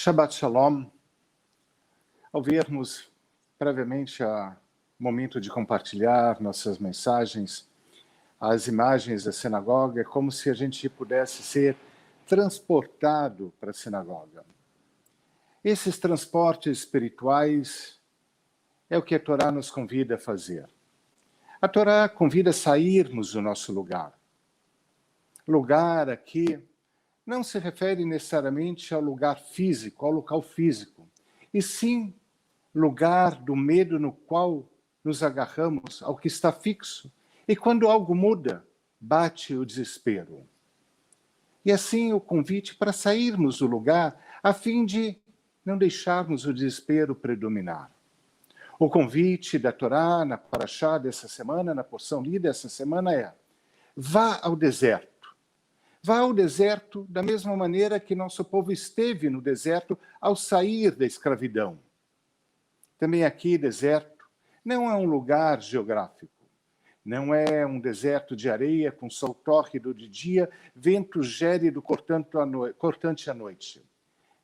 Shabbat Shalom. Ao vermos previamente o momento de compartilhar nossas mensagens, as imagens da sinagoga, é como se a gente pudesse ser transportado para a sinagoga. Esses transportes espirituais é o que a Torá nos convida a fazer. A Torá convida a sairmos do nosso lugar. Lugar aqui não se refere necessariamente ao lugar físico, ao local físico, e sim lugar do medo no qual nos agarramos ao que está fixo. E quando algo muda, bate o desespero. E assim o convite para sairmos do lugar, a fim de não deixarmos o desespero predominar. O convite da Torá na Parashá dessa semana, na porção lida essa semana é: vá ao deserto. Vá ao deserto da mesma maneira que nosso povo esteve no deserto ao sair da escravidão. Também aqui, deserto não é um lugar geográfico. Não é um deserto de areia com sol tórrido de dia, vento gélido cortante à noite.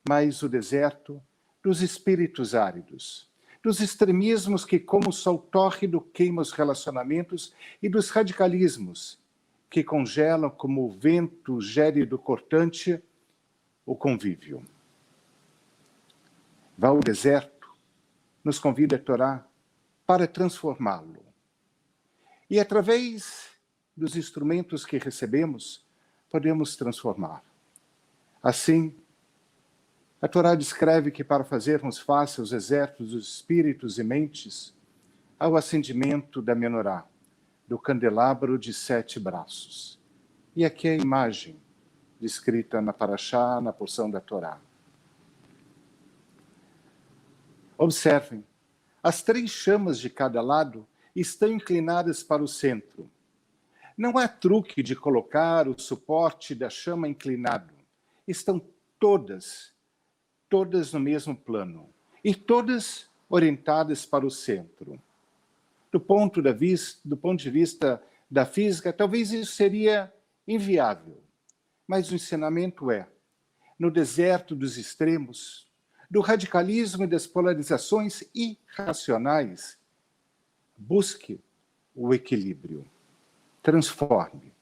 Mas o deserto dos espíritos áridos, dos extremismos que, como o sol tórrido, queima os relacionamentos e dos radicalismos que congelam como o vento gélido cortante o convívio. Vá ao deserto, nos convida a Torá para transformá-lo. E através dos instrumentos que recebemos, podemos transformar. Assim, a Torá descreve que para fazermos face aos exércitos dos espíritos e mentes, ao acendimento da menorá, do candelabro de 7 braços. E aqui é a imagem descrita na Parashá, na porção da Torá. Observem, as 3 chamas de cada lado estão inclinadas para o centro. Não há truque de colocar o suporte da chama inclinado. Estão todas no mesmo plano e todas orientadas para o centro. Do ponto de vista da física, talvez isso seria inviável. Mas o ensinamento é: no deserto dos extremos, do radicalismo e das polarizações irracionais, busque o equilíbrio. Transforme.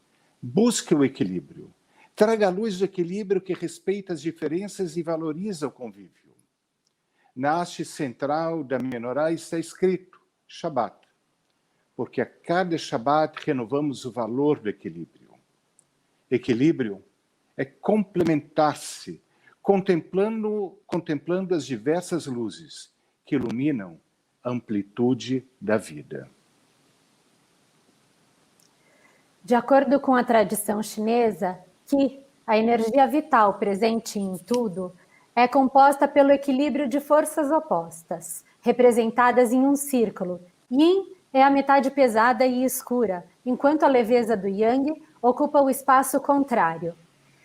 Busque o equilíbrio. Traga a luz do equilíbrio que respeita as diferenças e valoriza o convívio. Na haste central da menorá está escrito Shabbat, porque a cada Shabbat renovamos o valor do equilíbrio. Equilíbrio é complementar-se, contemplando as diversas luzes que iluminam a amplitude da vida. De acordo com a tradição chinesa, Qi, a energia vital presente em tudo, é composta pelo equilíbrio de forças opostas, representadas em um círculo. Yin é a metade pesada e escura, enquanto a leveza do Yang ocupa o espaço contrário.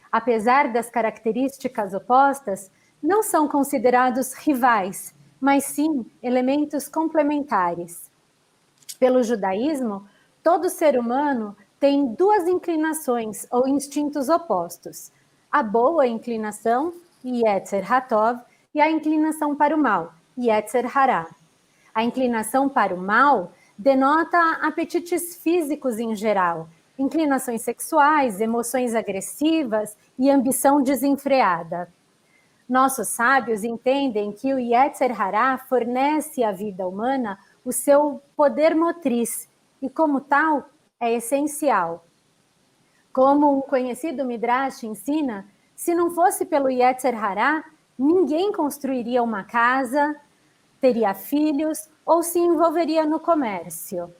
Apesar das características opostas, não são considerados rivais, mas sim elementos complementares. Pelo judaísmo, todo ser humano tem 2 inclinações ou instintos opostos: a boa inclinação, Yetzer Hatov, e a inclinação para o mal, Yetzer Hará. A inclinação para o mal denota apetites físicos em geral, inclinações sexuais, emoções agressivas e ambição desenfreada. Nossos sábios entendem que o Yetzer Hará fornece à vida humana o seu poder motriz e, como tal, é essencial. Como um conhecido Midrash ensina, se não fosse pelo Yetzer Hará, ninguém construiria uma casa, teria filhos ou se envolveria no comércio.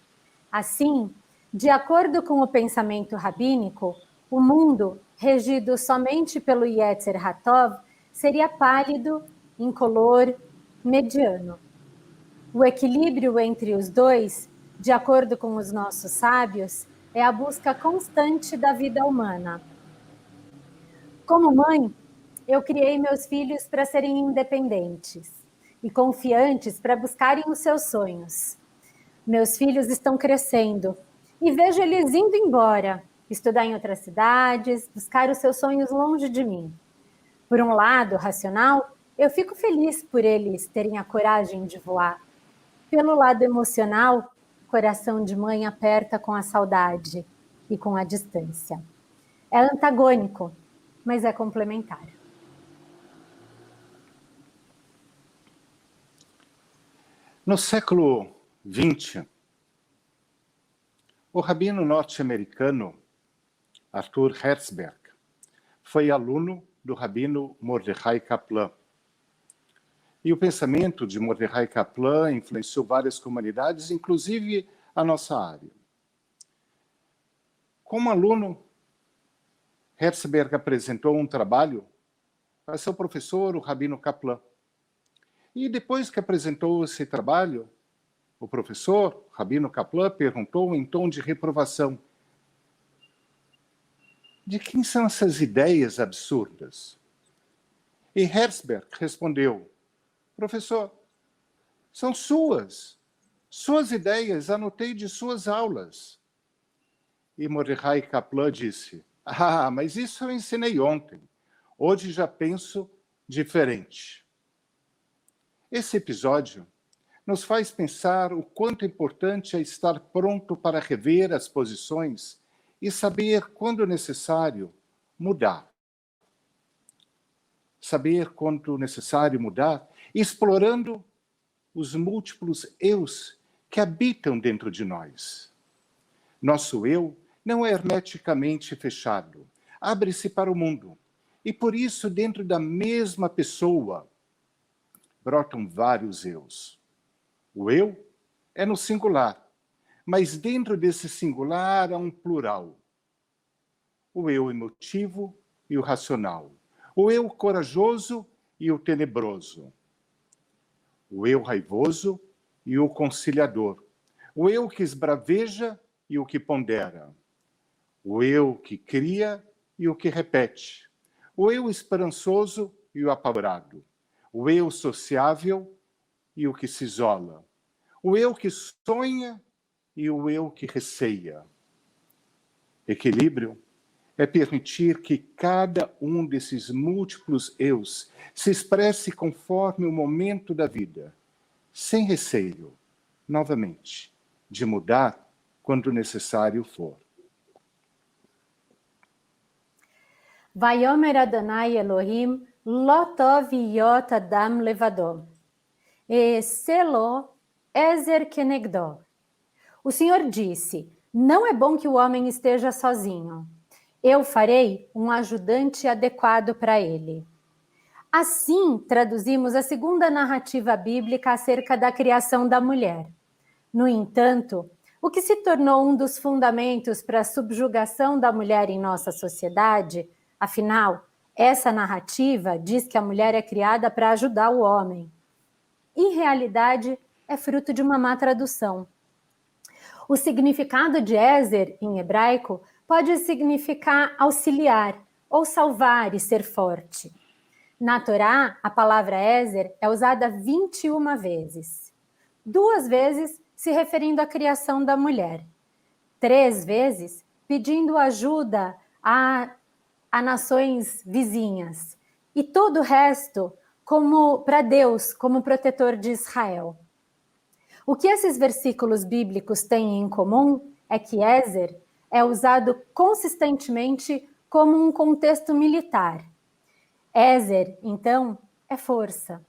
Assim, de acordo com o pensamento rabínico, o mundo, regido somente pelo Yetzer Hatov, seria pálido, incolor, mediano. O equilíbrio entre os dois, de acordo com os nossos sábios, é a busca constante da vida humana. Como mãe, eu criei meus filhos para serem independentes e confiantes para buscarem os seus sonhos. Meus filhos estão crescendo e vejo eles indo embora, estudar em outras cidades, buscar os seus sonhos longe de mim. Por um lado, racional, Eu fico feliz por eles terem a coragem de voar. Pelo lado emocional, o coração de mãe aperta com a saudade e com a distância. É antagônico, mas é complementar. No século XX, o rabino norte-americano Arthur Herzberg foi aluno do rabino Mordechai Kaplan. E o pensamento de Mordechai Kaplan influenciou várias comunidades, inclusive a nossa área. Como aluno, Herzberg apresentou um trabalho para seu professor, o rabino Kaplan. E depois que apresentou esse trabalho, o professor, o rabino Kaplan, perguntou em tom de reprovação: de quem são essas ideias absurdas? E Herzberg respondeu: professor, são suas ideias, anotei de suas aulas. E Mordechai Kaplan disse: mas isso eu ensinei ontem, hoje já penso diferente. Esse episódio nos faz pensar o quanto importante é estar pronto para rever as posições e saber, quando necessário, mudar. Saber quando necessário mudar, explorando os múltiplos eus que habitam dentro de nós. Nosso eu não é hermeticamente fechado, abre-se para o mundo. E por isso, dentro da mesma pessoa, brotam vários eus. O eu é no singular, mas dentro desse singular há um plural. O eu emotivo e o racional. O eu corajoso e o tenebroso. O eu raivoso e o conciliador. O eu que esbraveja e o que pondera. O eu que cria e o que repete. O eu esperançoso e o apavorado. O eu sociável e o que se isola. O eu que sonha e o eu que receia. Equilíbrio é permitir que cada um desses múltiplos eus se expresse conforme o momento da vida, sem receio, novamente, de mudar quando necessário for. Vayomer Adonai Elohim lo tov yot adam levado, selo ezer kenegdo. O Senhor disse: não é bom que o homem esteja sozinho. Eu farei um ajudante adequado para ele. Assim, traduzimos a segunda narrativa bíblica acerca da criação da mulher. No entanto, o que se tornou um dos fundamentos para a subjugação da mulher em nossa sociedade, afinal, essa narrativa diz que a mulher é criada para ajudar o homem. Em realidade, é fruto de uma má tradução. O significado de Ezer, em hebraico, pode significar auxiliar, ou salvar e ser forte. Na Torá, a palavra Ezer é usada 21 vezes. 2 vezes se referindo à criação da mulher. 3 vezes pedindo ajuda a nações vizinhas. E todo o resto como para Deus, como protetor de Israel. O que esses versículos bíblicos têm em comum é que Ezer é usado consistentemente como um contexto militar. Ezer, então, é força.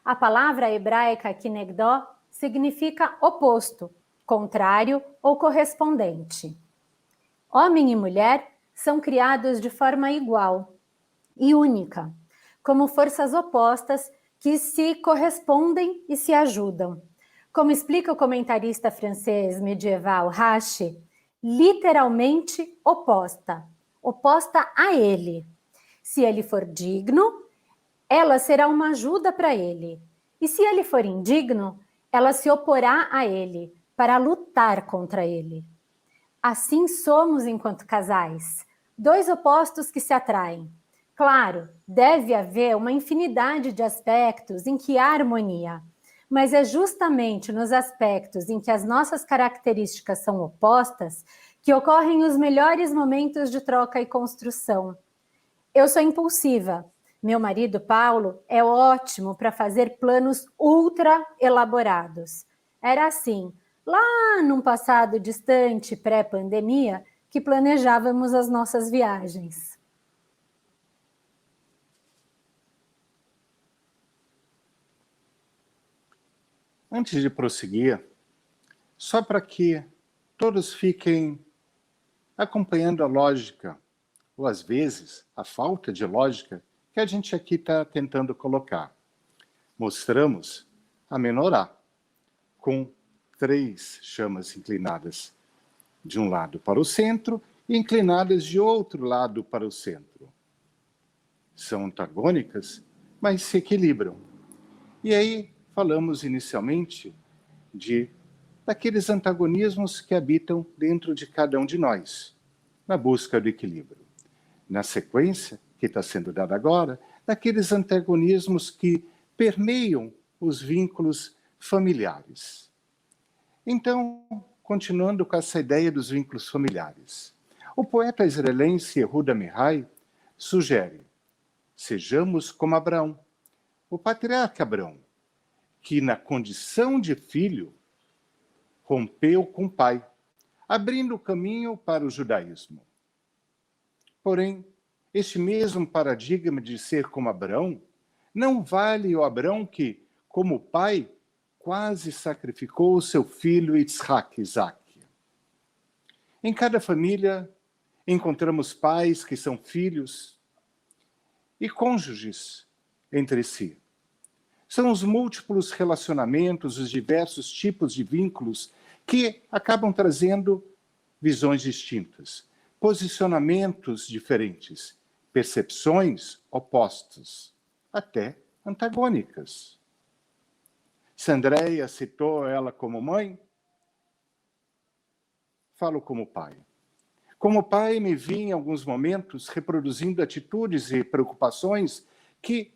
A palavra hebraica kinegdó significa oposto, contrário ou correspondente. Homem e mulher são criados de forma igual e única, como forças opostas que se correspondem e se ajudam. Como explica o comentarista francês medieval Rache, literalmente oposta, oposta a ele. Se ele for digno, ela será uma ajuda para ele. E se ele for indigno, ela se oporá a ele para lutar contra ele. Assim somos enquanto casais, 2 opostos que se atraem. Claro, deve haver uma infinidade de aspectos em que há harmonia, mas é justamente nos aspectos em que as nossas características são opostas que ocorrem os melhores momentos de troca e construção. Eu sou impulsiva, Meu marido, Paulo, é ótimo para fazer planos ultra elaborados. Era assim, lá num passado distante, pré-pandemia, que planejávamos as nossas viagens. Antes de prosseguir, só para que todos fiquem acompanhando a lógica, ou às vezes a falta de lógica, que a gente aqui está tentando colocar. Mostramos a menorá, com 3 chamas inclinadas de um lado para o centro e inclinadas de outro lado para o centro. São antagônicas, mas se equilibram. E aí falamos inicialmente daqueles antagonismos que habitam dentro de cada um de nós, na busca do equilíbrio. Na sequência, que está sendo dada agora, daqueles antagonismos que permeiam os vínculos familiares. Então, continuando com essa ideia dos vínculos familiares, o poeta israelense Yehuda Mihai sugere: sejamos como Abraão, o patriarca Abraão, que na condição de filho rompeu com o pai, abrindo o caminho para o judaísmo. Porém, este mesmo paradigma de ser como Abraão não vale o Abraão que, como pai, quase sacrificou o seu filho Isaac. Em cada família, encontramos pais que são filhos e cônjuges entre si. São os múltiplos relacionamentos, os diversos tipos de vínculos que acabam trazendo visões distintas, posicionamentos diferentes, percepções opostas, até antagônicas. Se Andréia citou ela como mãe, falo como pai. Como pai, me vi em alguns momentos reproduzindo atitudes e preocupações que,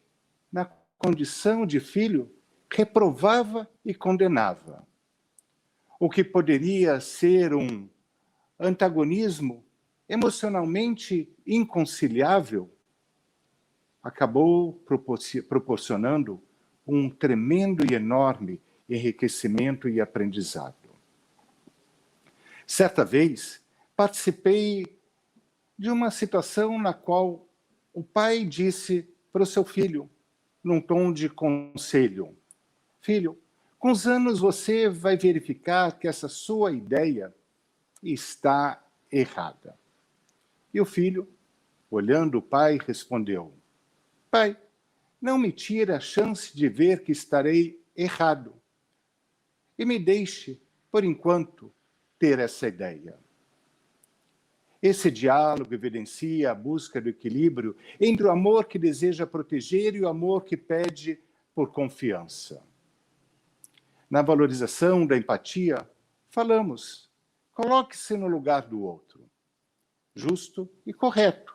na condição de filho, reprovava e condenava. O que poderia ser um antagonismo emocionalmente inconciliável acabou proporcionando um tremendo e enorme enriquecimento e aprendizado. Certa vez, participei de uma situação na qual o pai disse para o seu filho, num tom de conselho: filho, com os anos você vai verificar que essa sua ideia está errada. E o filho, olhando o pai, respondeu: pai, não me tire a chance de ver que estarei errado. E me deixe, por enquanto, ter essa ideia. Esse diálogo evidencia a busca do equilíbrio entre o amor que deseja proteger e o amor que pede por confiança. Na valorização da empatia, falamos: coloque-se no lugar do outro, justo e correto.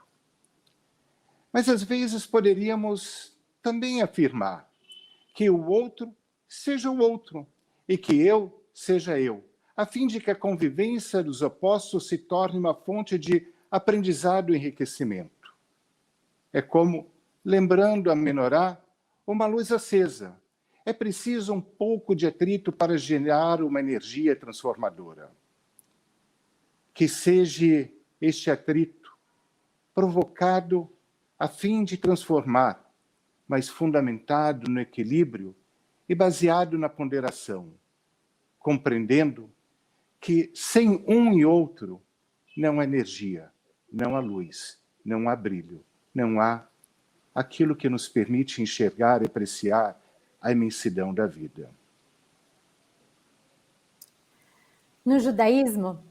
Mas às vezes poderíamos também afirmar que o outro seja o outro e que eu seja eu, a fim de que a convivência dos opostos se torne uma fonte de aprendizado e enriquecimento. É como, lembrando a menorá, uma luz acesa. É preciso um pouco de atrito para gerar uma energia transformadora. Que seja este atrito provocado a fim de transformar, mas fundamentado no equilíbrio e baseado na ponderação, compreendendo que sem um e outro não há energia, não há luz, não há brilho, não há aquilo que nos permite enxergar e apreciar a imensidão da vida. No judaísmo,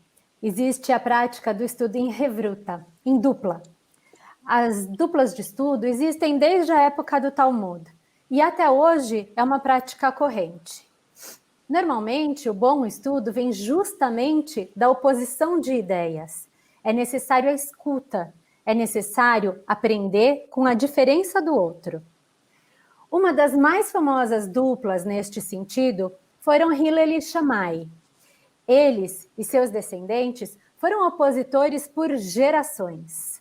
existe a prática do estudo em revruta, em dupla. As duplas de estudo existem desde a época do Talmud, e até hoje é uma prática corrente. Normalmente, o bom estudo vem justamente da oposição de ideias. É necessário a escuta, é necessário aprender com a diferença do outro. Uma das mais famosas duplas neste sentido foram Hillel e Shammai. Eles e seus descendentes foram opositores por gerações.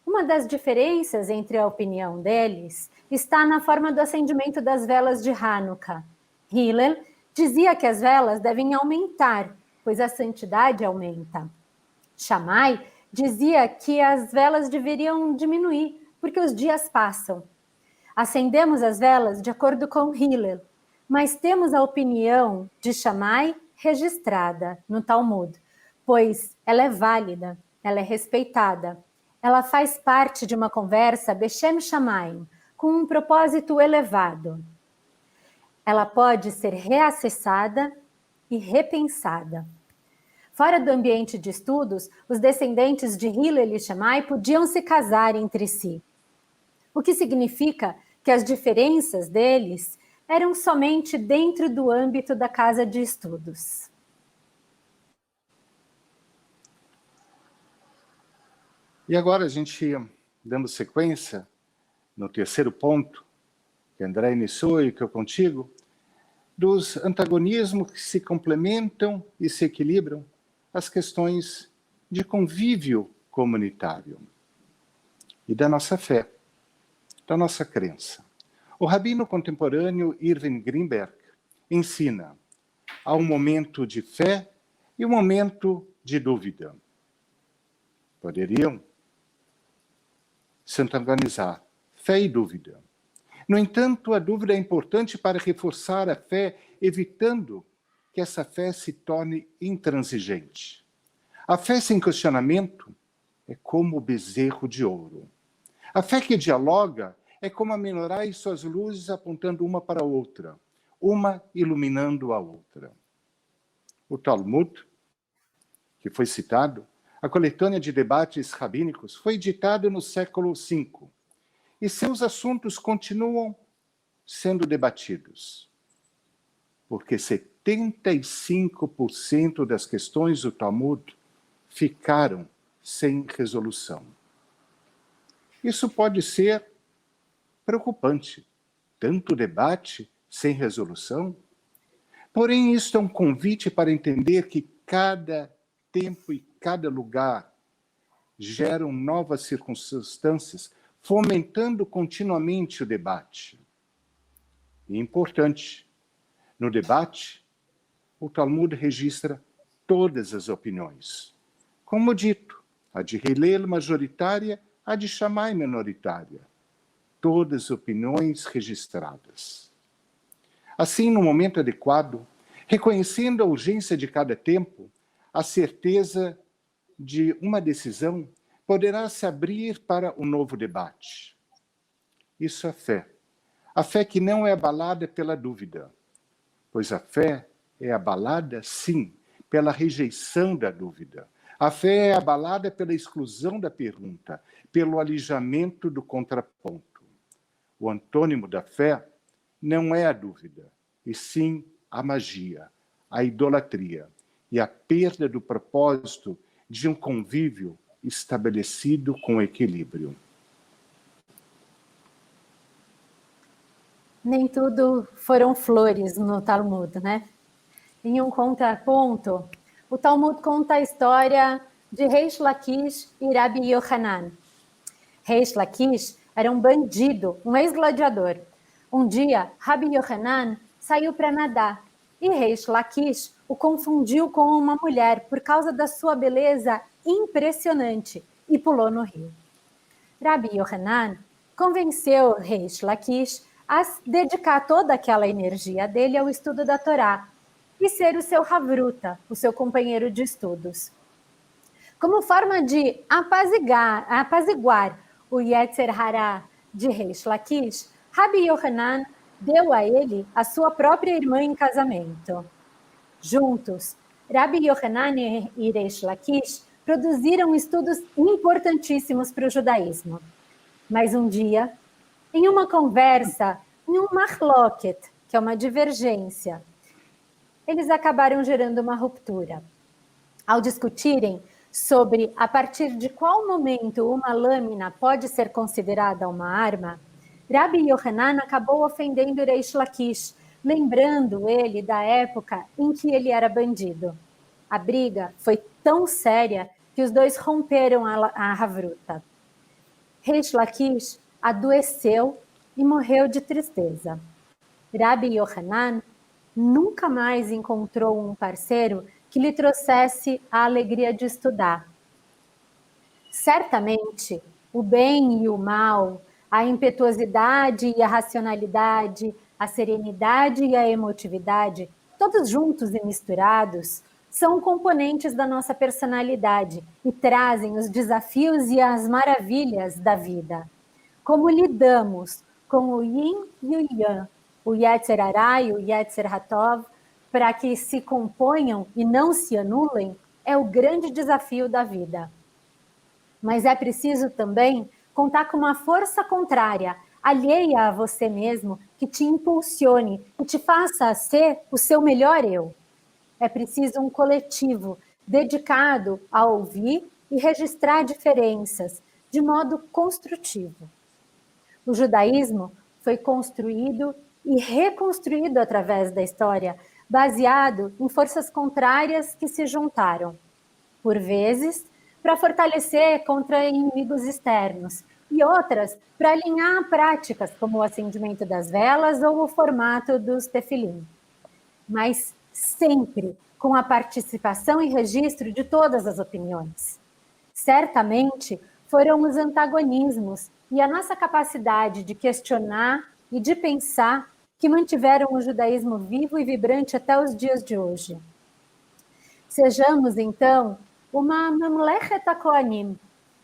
Uma das diferenças entre a opinião deles está na forma do acendimento das velas de Hanukkah. Hillel dizia que as velas devem aumentar, pois a santidade aumenta. Shammai dizia que as velas deveriam diminuir, porque os dias passam. Acendemos as velas de acordo com Hillel, mas temos a opinião de Shammai registrada no Talmud, pois ela é válida, ela é respeitada. Ela faz parte de uma conversa Beshem Shamayim, com um propósito elevado. Ela pode ser reacessada e repensada. Fora do ambiente de estudos, os descendentes de Hillel e Shammai podiam se casar entre si, o que significa que as diferenças deles eram somente dentro do âmbito da casa de estudos. E agora a gente, dando sequência, no terceiro ponto, que André iniciou e que eu contigo, dos antagonismos que se complementam e se equilibram, as questões de convívio comunitário e da nossa fé, da nossa crença. O rabino contemporâneo Irving Greenberg ensina: há um momento de fé e um momento de dúvida. Poderiam se antagonizar, fé e dúvida. No entanto, a dúvida é importante para reforçar a fé, evitando que essa fé se torne intransigente. A fé sem questionamento é como o bezerro de ouro. A fé que dialoga é como a menorá e suas luzes apontando uma para a outra, uma iluminando a outra. O Talmud, que foi citado, a coletânea de debates rabínicos, foi editado no século V, e seus assuntos continuam sendo debatidos, porque 75% das questões do Talmud ficaram sem resolução. Isso pode ser preocupante, tanto debate sem resolução. Porém, isto é um convite para entender que cada tempo e cada lugar geram novas circunstâncias, fomentando continuamente o debate. E importante, no debate, o Talmud registra todas as opiniões. Como dito, a de Hillel majoritária, a de Shammai minoritária. Todas as opiniões registradas. Assim, no momento adequado, reconhecendo a urgência de cada tempo, a certeza de uma decisão poderá se abrir para um novo debate. Isso é fé. A fé que não é abalada pela dúvida, pois a fé é abalada, sim, pela rejeição da dúvida. A fé é abalada pela exclusão da pergunta, pelo alijamento do contraponto. O antônimo da fé não é a dúvida, e sim a magia, a idolatria e a perda do propósito de um convívio estabelecido com equilíbrio. Nem tudo foram flores no Talmud, né? Em um contraponto, o Talmud conta a história de Reish Lakish e Rabi Yohanan. Reish Lakish era um bandido, um ex-gladiador. Um dia, Rabi Yohanan saiu para nadar e Reish Lakish o confundiu com uma mulher por causa da sua beleza impressionante e pulou no rio. Rabi Yohanan convenceu Reish Lakish a dedicar toda aquela energia dele ao estudo da Torá e ser o seu havruta, o seu companheiro de estudos. Como forma de apaziguar o Yetzer Hará de Reish Lakish, Rabi Yohanan deu a ele a sua própria irmã em casamento. Juntos, Rabi Yohanan e Reish Lakish produziram estudos importantíssimos para o judaísmo. Mas um dia, em uma conversa, em um mahloket, que é uma divergência, eles acabaram gerando uma ruptura. Ao discutirem sobre a partir de qual momento uma lâmina pode ser considerada uma arma, Rabi Yohanan acabou ofendendo Reish Lakish, lembrando ele da época em que ele era bandido. A briga foi tão séria que os dois romperam a havruta. Reish Lakish adoeceu e morreu de tristeza. Rabbi Yohanan nunca mais encontrou um parceiro que lhe trouxesse a alegria de estudar. Certamente, o bem e o mal, a impetuosidade e a racionalidade, a serenidade e a emotividade, todos juntos e misturados, são componentes da nossa personalidade e trazem os desafios e as maravilhas da vida. Como lidamos com o Yin e o Yang, o Yetzer Hara e o Yetzer Hatov, para que se componham e não se anulem, é o grande desafio da vida. Mas é preciso também contar com uma força contrária, alheia a você mesmo, que te impulsione e te faça ser o seu melhor eu. É preciso um coletivo dedicado a ouvir e registrar diferenças de modo construtivo. O judaísmo foi construído e reconstruído através da história, baseado em forças contrárias que se juntaram, por vezes, para fortalecer contra inimigos externos, e outras para alinhar práticas, como o acendimento das velas ou o formato dos tefilim. Mas sempre com a participação e registro de todas as opiniões. Certamente foram os antagonismos e a nossa capacidade de questionar e de pensar que mantiveram o judaísmo vivo e vibrante até os dias de hoje. Sejamos, então, uma Mamlechet HaKohanim,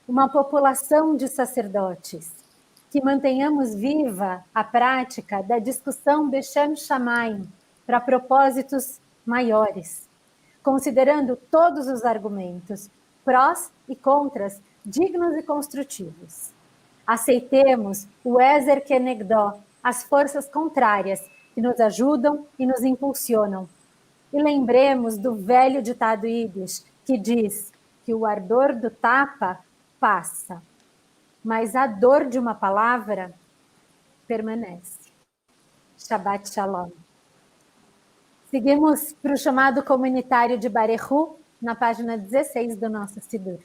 uma população de sacerdotes, que mantenhamos viva a prática da discussão Beshem Shamayim para propósitos maiores, considerando todos os argumentos, prós e contras, dignos e construtivos. Aceitemos o Ezer Kenegdó, as forças contrárias que nos ajudam e nos impulsionam. E lembremos do velho ditado Yiddish, que diz que o ardor do tapa passa, mas a dor de uma palavra permanece. Shabbat Shalom. Seguimos para o chamado comunitário de Barehu, na página 16 do nosso Sidur.